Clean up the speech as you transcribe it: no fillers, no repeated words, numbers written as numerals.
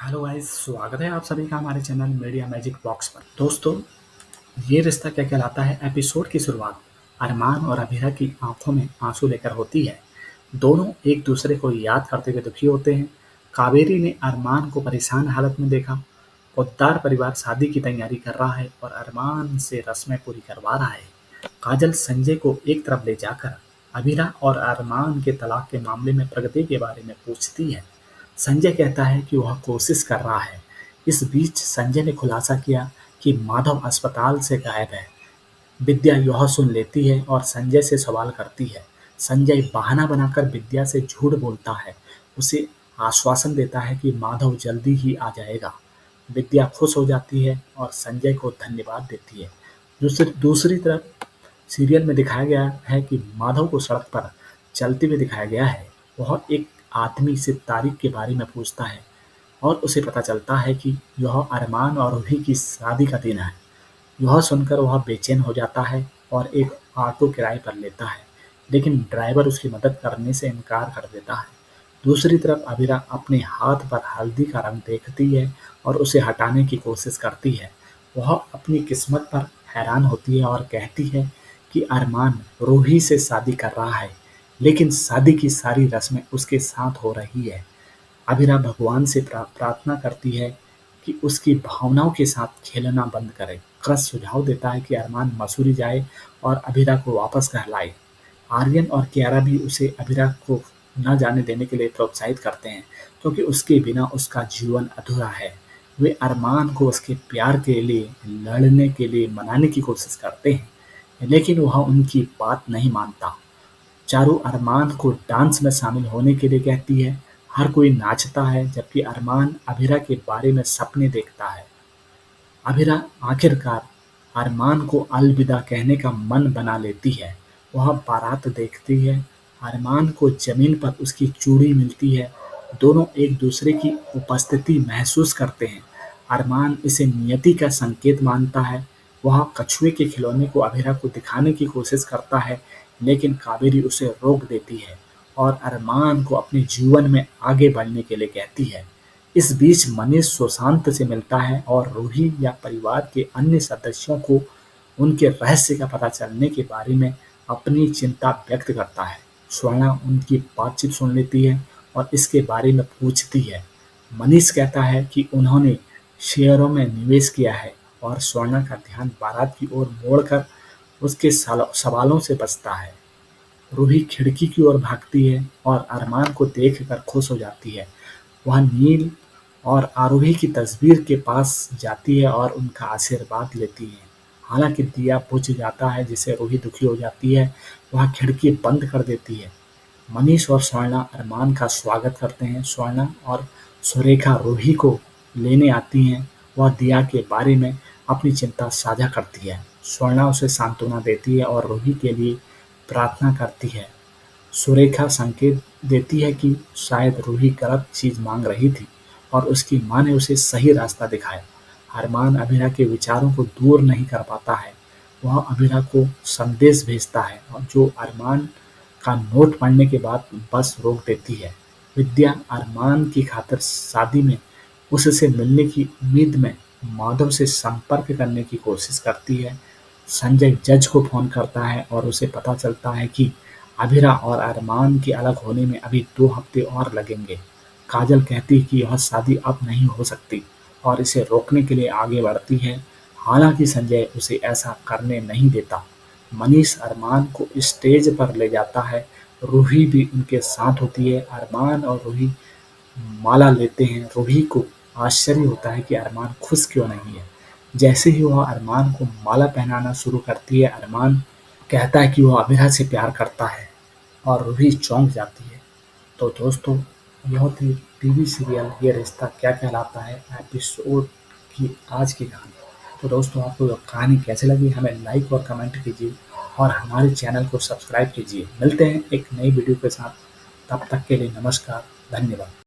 Hello guys, स्वागत है आप सभी का हमारे चैनल मीडिया मैजिक बॉक्स पर। दोस्तों, ये रिश्ता क्या कहलाता है एपिसोड की शुरुआत अरमान और अभीरा की आंखों में आंसू लेकर होती है। दोनों एक दूसरे को याद करते हुए दुखी होते हैं। कावेरी ने अरमान को परेशान हालत में देखा। पोद्दार परिवार शादी की तैयारी कर रहा है और अरमान से रस्में पूरी करवा रहा है। काजल संजय को एक तरफ ले जाकर अभीरा और अरमान के तलाक के मामले में प्रगति के बारे में पूछती है। संजय कहता है कि वह कोशिश कर रहा है। इस बीच संजय ने खुलासा किया कि माधव अस्पताल से गायब है। विद्या यह सुन लेती है और संजय से सवाल करती है। संजय बहाना बनाकर विद्या से झूठ बोलता है। उसे आश्वासन देता है कि माधव जल्दी ही आ जाएगा। विद्या खुश हो जाती है और संजय को धन्यवाद देती है। दूसरी तरफ सीरियल में दिखाया गया है कि माधव को सड़क पर चलते हुए दिखाया गया है। वह एक आदमी से तारीख के बारे में पूछता है और उसे पता चलता है कि यह अरमान और रूही की शादी का दिन है। यह सुनकर वह बेचैन हो जाता है और एक ऑटो किराए पर लेता है, लेकिन ड्राइवर उसकी मदद करने से इनकार कर देता है। दूसरी तरफ अबीरा अपने हाथ पर हल्दी का रंग देखती है और उसे हटाने की कोशिश करती है। वह अपनी किस्मत पर हैरान होती है और कहती है कि अरमान रूही से शादी कर रहा है, लेकिन शादी की सारी रस्में उसके साथ हो रही है। अबीरा भगवान से प्रार्थना करती है कि उसकी भावनाओं के साथ खेलना बंद करे। क्रस सुझाव देता है कि अरमान मसूरी जाए और अबीरा को वापस घर लाए। आर्यन और कियारा भी उसे अबीरा को न जाने देने के लिए प्रोत्साहित करते हैं, क्योंकि उसके बिना उसका जीवन अधूरा है। वे अरमान को उसके प्यार के लिए लड़ने के लिए मनाने की कोशिश करते हैं, लेकिन वह उनकी बात नहीं मानता। चारू अरमान को डांस में शामिल होने के लिए कहती है। हर कोई नाचता है जबकि अरमान अभीरा के बारे में सपने देखता है। अभीरा आखिरकार अरमान को अलविदा कहने का मन बना लेती है। वह बारात देखती है। अरमान को जमीन पर उसकी चूड़ी मिलती है। दोनों एक दूसरे की उपस्थिति महसूस करते हैं। अरमान इसे नियति का संकेत मानता है। वह कछुए के खिलौने को अभीरा को दिखाने की कोशिश करता है, लेकिन कावेरी उसे रोक देती है और अरमान को अपने जीवन में आगे बढ़ने के लिए कहती है। इस बीच मनीष सुशांत से मिलता है और रूही या परिवार के अन्य सदस्यों को उनके रहस्य का पता चलने के बारे में अपनी चिंता व्यक्त करता है। स्वर्णा उनकी बातचीत सुन लेती है और इसके बारे में पूछती है। मनीष कहता है कि उन्होंने शेयरों में निवेश किया है और स्वर्णा का ध्यान बारात की ओर मोड़कर उसके सवालों से बचता है। रूही खिड़की की ओर भागती है और अरमान को देखकर खुश हो जाती है। वह नील और आरोही की तस्वीर के पास जाती है और उनका आशीर्वाद लेती है। हालांकि दिया बुझ जाता है, जिससे रूही दुखी हो जाती है। वह खिड़की बंद कर देती है। मनीष और स्वर्णा अरमान का स्वागत करते हैं। स्वर्णा और सुरेखा रूही को लेने आती हैं। वह दिया के बारे में अपनी चिंता साझा करती है। स्वर्णा उसे सांत्वना देती है और रूही के लिए प्रार्थना करती है। सुरेखा संकेत देती है कि शायद रूही गलत चीज मांग रही थी और उसकी माँ ने उसे सही रास्ता दिखाया। अरमान अभीरा के विचारों को दूर नहीं कर पाता है। वह अभीरा को संदेश भेजता है और जो अरमान का नोट पढ़ने के बाद बस रोक देती है। विद्या अरमान की खातिर शादी में उससे मिलने की उम्मीद में माधव से संपर्क करने की कोशिश करती है। संजय जज को फोन करता है और उसे पता चलता है कि अभीरा और अरमान के अलग होने में अभी 2 हफ्ते और लगेंगे। काजल कहती है कि यह शादी अब नहीं हो सकती और इसे रोकने के लिए आगे बढ़ती है। हालांकि संजय उसे ऐसा करने नहीं देता। मनीष अरमान को स्टेज पर ले जाता है। रूही भी उनके साथ होती है। अरमान और रूही माला लेते हैं। रूही को आश्चर्य होता है कि अरमान खुश क्यों नहीं है। जैसे ही वह अरमान को माला पहनाना शुरू करती है, अरमान कहता है कि वह अभीरा से प्यार करता है और रूही चौंक जाती है। तो दोस्तों, यह थी टीवी सीरियल ये रिश्ता क्या कहलाता है एपिसोड की आज की कहानी। तो दोस्तों, आपको यह कहानी कैसे लगी हमें लाइक और कमेंट कीजिए और हमारे चैनल को सब्सक्राइब कीजिए। मिलते हैं एक नई वीडियो के साथ। तब तक के लिए नमस्कार, धन्यवाद।